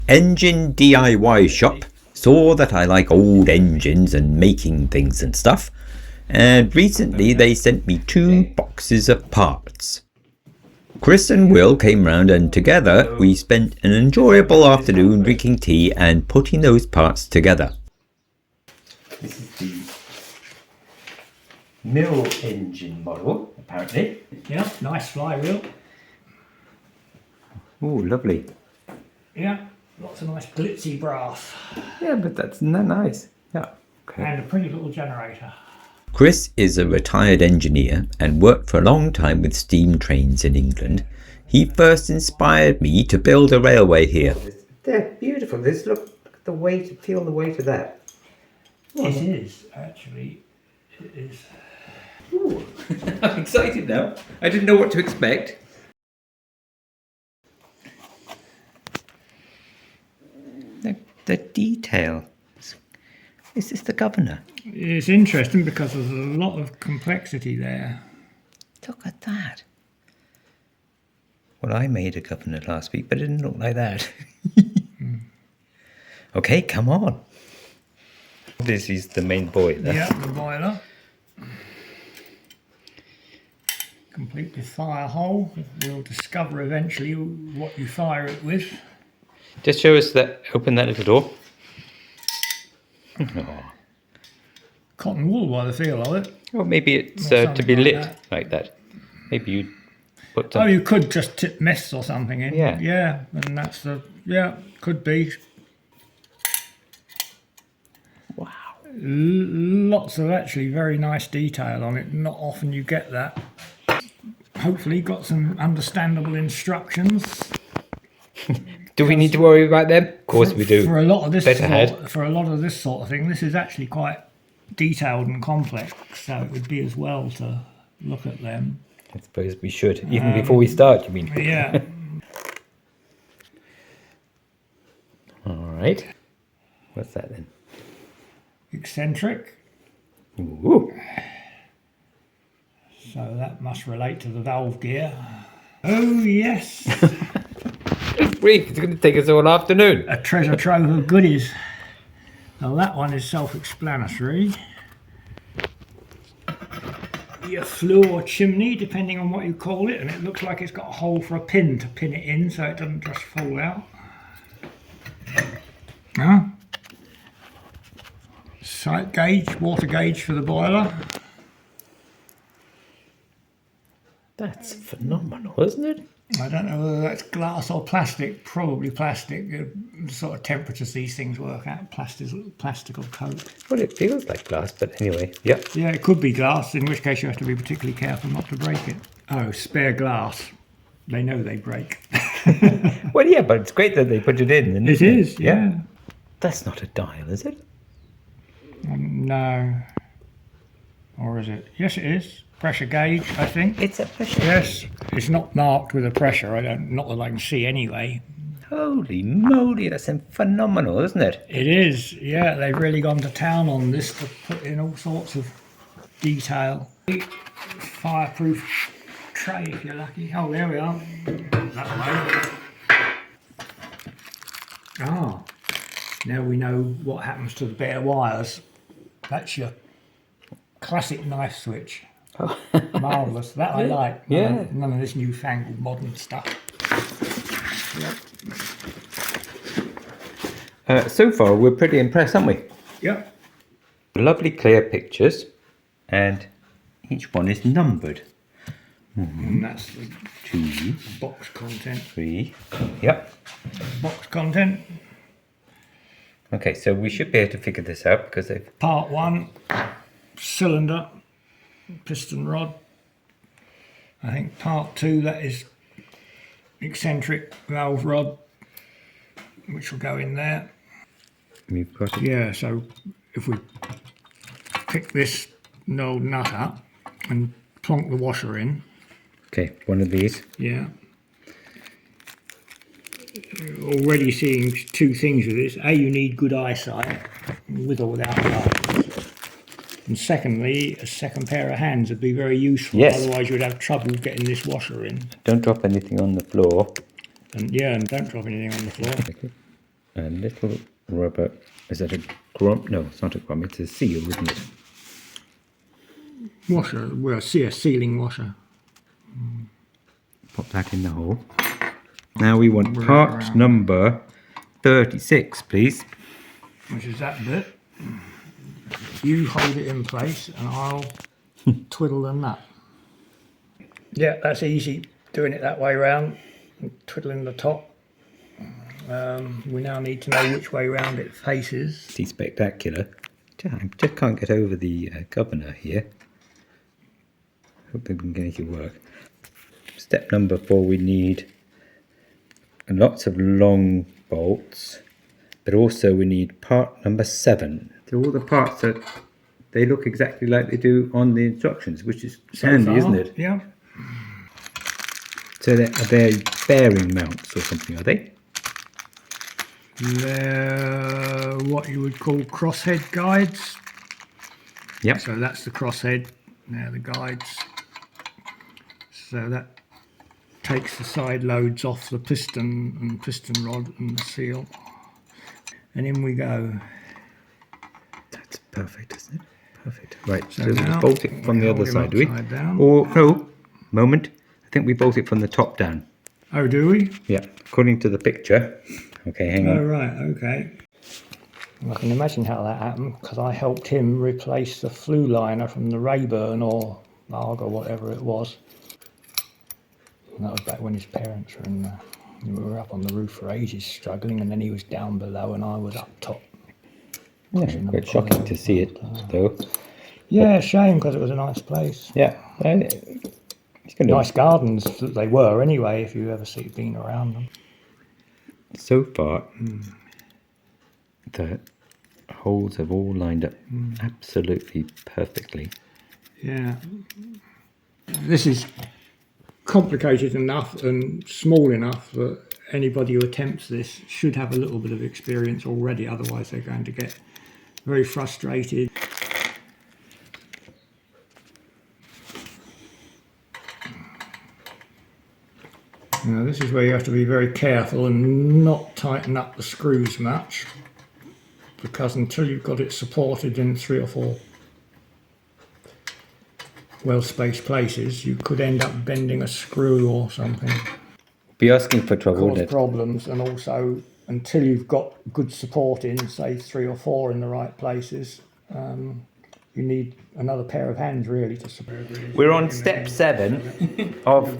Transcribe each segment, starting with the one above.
engine DIY shop saw that I like old engines and making things and stuff, and recently they sent me 2 boxes of parts. Chris and Will came round and together we spent an enjoyable afternoon drinking tea and putting those parts together. This is the mill engine model, apparently. Yeah, nice flywheel. Oh, lovely. Yeah, lots of nice glitzy brass. Yeah, but that's nice. Yeah. Okay. And a pretty little generator. Chris is a retired engineer and worked for a long time with steam trains in England. He first inspired me to build a railway here. They're beautiful. Look at the weight, feel the weight of that. It is, actually. It is. Ooh, I'm excited now. I didn't know what to expect. The detail. Is this the governor? It's interesting because there's a lot of complexity there. Look at that. Well, I made a governor last week, but it didn't look like that. Okay, come on. This is the main boiler. Yeah, the boiler. Complete with fire hole. We'll discover eventually what you fire it with. Just show us that, open that little door. Oh. Cotton wool by the feel of it. Or maybe it's Or to be something lit like like that. Maybe you put Oh, some... you could just tip mess or something in. Yeah. Yeah, and that's the... Yeah, could be. Wow. Lots of actually very nice detail on it. Not often you get that. Hopefully got some understandable instructions. Do we need to worry about them? Of course we do. For a lot of this Better for a lot of this sort of thing, this is actually quite detailed and complex, so it would be as well to look at them. I suppose we should, even before we start, you mean? Yeah. All right. What's that then? Eccentric. Ooh. So that must relate to the valve gear. Oh yes. Brief, it's going to take us all afternoon. A treasure trove of goodies. Now that one is self-explanatory. Your flue or chimney, depending on what you call it, and it looks like it's got a hole for a pin to pin it in so it doesn't just fall out. Huh? Sight gauge, water gauge for the boiler. That's phenomenal, isn't it? I don't know whether that's glass or plastic, probably plastic. The sort of temperatures these things work at, plastical coat. Well, it feels like glass, but anyway, yep. Yeah, it could be glass, in which case you have to be particularly careful not to break it. Oh, spare glass. They know they break. Well, yeah, but it's great that they put it in. It is, yeah. That's not a dial, is it? No. Or is it? Yes, it is. Pressure gauge, I think. It's a pressure. Yes, it's not marked with a pressure. Not that I can see anyway. Holy moly, that's phenomenal, isn't it? It is, yeah. They've really gone to town on this to put in all sorts of detail. Fireproof tray, if you're lucky. Oh, there we are. That way. Ah, now we know what happens to the bare wires. That's your classic knife switch. Oh. Marvellous. That I like. Yeah. None of this newfangled modern stuff. Yep. So far, we're pretty impressed, aren't we? Yep. Lovely clear pictures, and each one is numbered. And that's the 2, box content. 3. Yep. Box content. Okay, so we should be able to figure this out because they've... Part 1, cylinder, piston rod. I think part 2, that is eccentric valve rod, which will go in there. We've got it. Yeah, so if we pick this old nut up and plonk the washer in. Okay, one of these. Yeah. Already seeing 2 things with this. A, you need good eyesight, with or without glasses. And secondly, a second pair of hands would be very useful. Yes. Otherwise you'd have trouble getting this washer in. Don't drop anything on the floor. And yeah, and don't drop anything on the floor. Okay. a little rubber. Is that a grommet? No, it's not a grommet. It's a seal, isn't it? Washer, well, see a sealing washer. Pop that in the hole. Now we want Wrap part around. number 36, please. Which is that bit. You hold it in place and I'll twiddle the nut. Yeah, that's easy, doing it that way round, twiddling the top. We now need to know which way round it faces. Pretty spectacular. I just can't get over the governor here. Hope we can make it work. Step number 4, we need lots of long bolts, but also we need part number 7. So all the parts that they look exactly like they do on the instructions, which is handy, isn't it? Yeah. So they're bearing mounts or something, are they? They're what you would call crosshead guides. Yep. So that's the crosshead, now the guides. So that takes the side loads off the piston and piston rod and the seal. And in we go. That's perfect, isn't it? Perfect. Right, so now we bolt it from the we other hold him side, do we? upside down. Or, no, moment. I think we bolt it from the top down. Oh, do we? Yeah, according to the picture. Okay, hang Oh, on. right, okay. I can imagine how that happened because I helped him replace the flue liner from the Rayburn or Larg or whatever it was. And that was back when his parents were in we were up on the roof for ages struggling, and then he was down below and I was up top. Yeah, quite shocking to see it, though. Yeah, shame because it was a nice place. Yeah, it's going Nice gardens that they were anyway, if you ever been around them. So far, the holes have all lined up absolutely perfectly. Yeah. This is complicated enough and small enough that anybody who attempts this should have a little bit of experience already, otherwise they're going to get very frustrated. Now this is where you have to be very careful and not tighten up the screws much, because until you've got it supported in 3 or 4 well-spaced places, you could end up bending a screw or something. Be asking for trouble, Cause wouldn't it? problems, and also until you've got good support in, say 3 or 4 in the right places, you need another pair of hands really to support. We're on step 7 of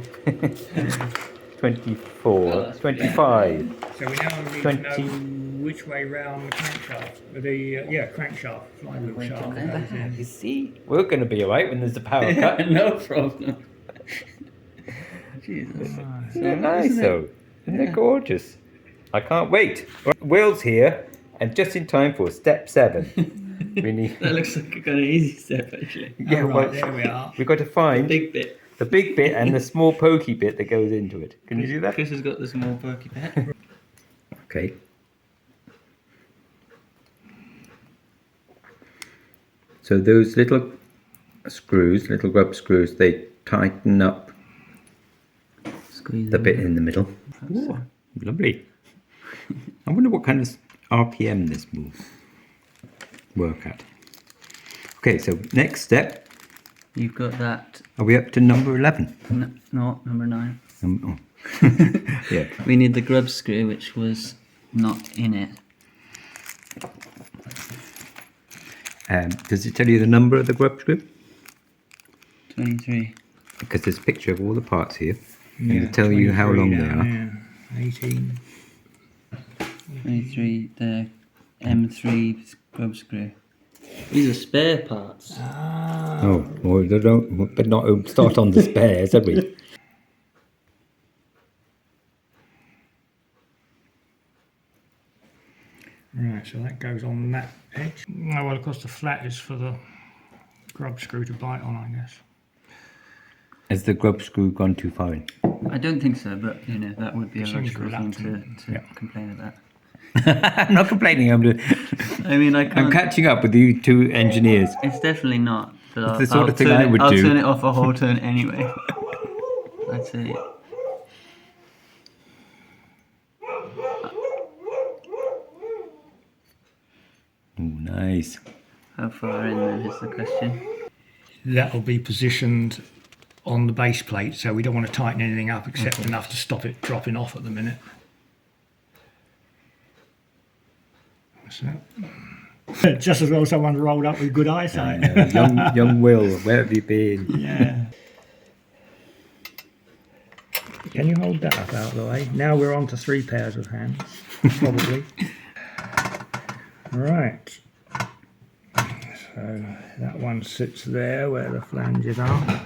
24, 25. So we now need 20. to know which way round the crankshaft, crankshaft, flywheel shaft goes in. You see, we're going to be alright when there's a power cut. No problem. Jesus. Isn't it nice though? Isn't it gorgeous? I can't wait. Will's here, and just in time for step 7. We need. That looks like a kind of easy step, actually. Yeah, Oh, right, well, there we are. we've got to find Big bit. the big bit and the small pokey bit that goes into it. Can you do that? Chris has got the small perky bit. Okay. So those little screws, little grub screws, they tighten up Squeeze the in. bit in the middle. Ooh, lovely. I wonder what kind of RPM this will work at. Okay, so next step. You've got that. Are we up to number 11? No, number 9. Oh. Yeah. We need the grub screw, which was not in it. Does it tell you the number of the grub screw? 23. Because there's a picture of all the parts here. And it'll tell you how long they are. There, 18. 23, the M3 grub screw. These are spare parts. Oh, well, they don't, but not start on the spares, have we? Right, so that goes on that edge. Oh, well, of course, the flat is for the grub screw to bite on, I guess. Has the grub screw gone too far in? I don't think so, but that would be a Seems logical thing to reluctant. complain about. I'm not complaining. I'm I mean, I can't. catching up with you two engineers. It's definitely not. But It's the sort of thing I would I'll do. turn it off a whole turn anyway. That's it. Nice. How far in then is the question? That'll be positioned on the base plate, so we don't want to tighten anything up except enough to stop it dropping off at the minute. So, just as well someone's rolled up with good eyesight. young Will, where have you been? Yeah. Can you hold that up out of the way? Now we're on to 3 pairs of hands, probably. Right. So that one sits there where the flanges are.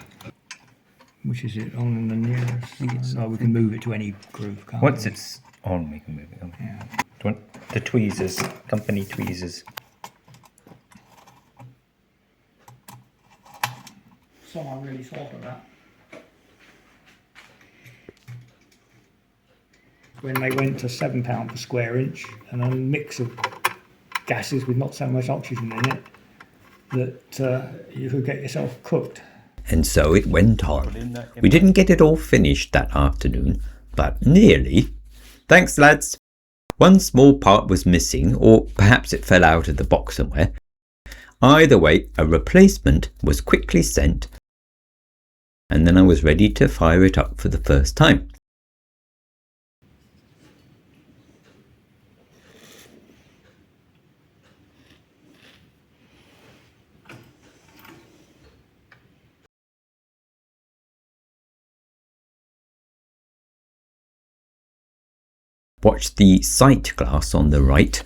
Which is it on the nearest? So we can move it to any groove, can't Once we? it's on, we can move it on. Yeah. Do you want the tweezers, company tweezers? Someone really thought of that. When they went to £7 per square inch and a mix of gases with not so much oxygen in it, that you could get yourself cooked. And so it went on. We didn't get it all finished that afternoon, but nearly. Thanks, lads. One small part was missing, or perhaps it fell out of the box somewhere. Either way, a replacement was quickly sent, and then I was ready to fire it up for the first time. Watch the sight glass on the right.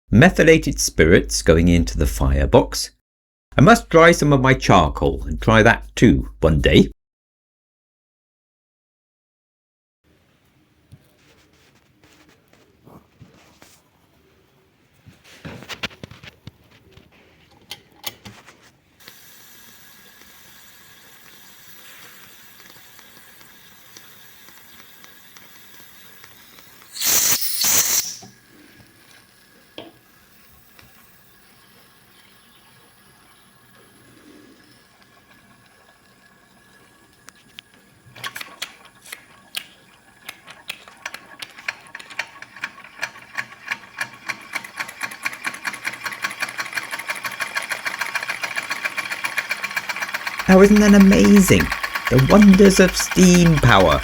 Methylated spirits going into the firebox. I must dry some of my charcoal and try that too one day. Now isn't that amazing? The wonders of steam power.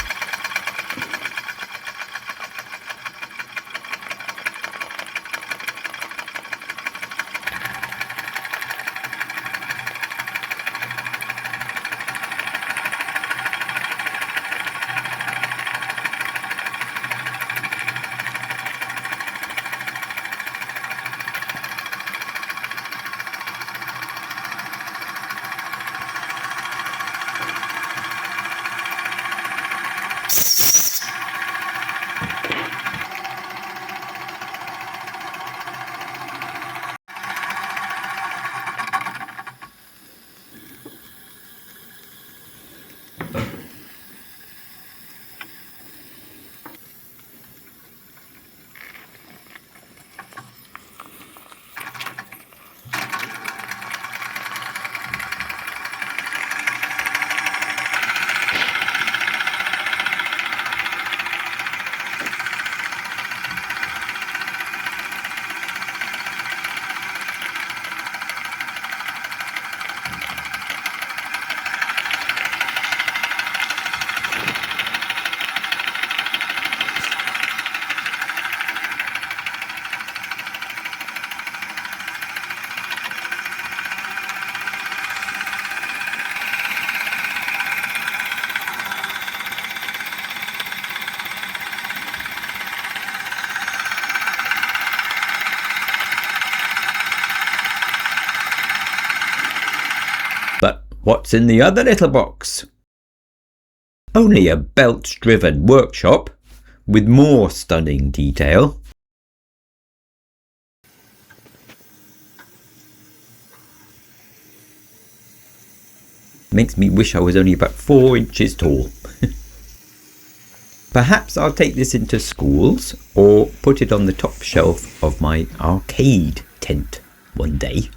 But what's in the other little box? Only a belt-driven workshop with more stunning detail. Makes me wish I was only about 4 inches tall. Perhaps I'll take this into schools or put it on the top shelf of my arcade tent one day.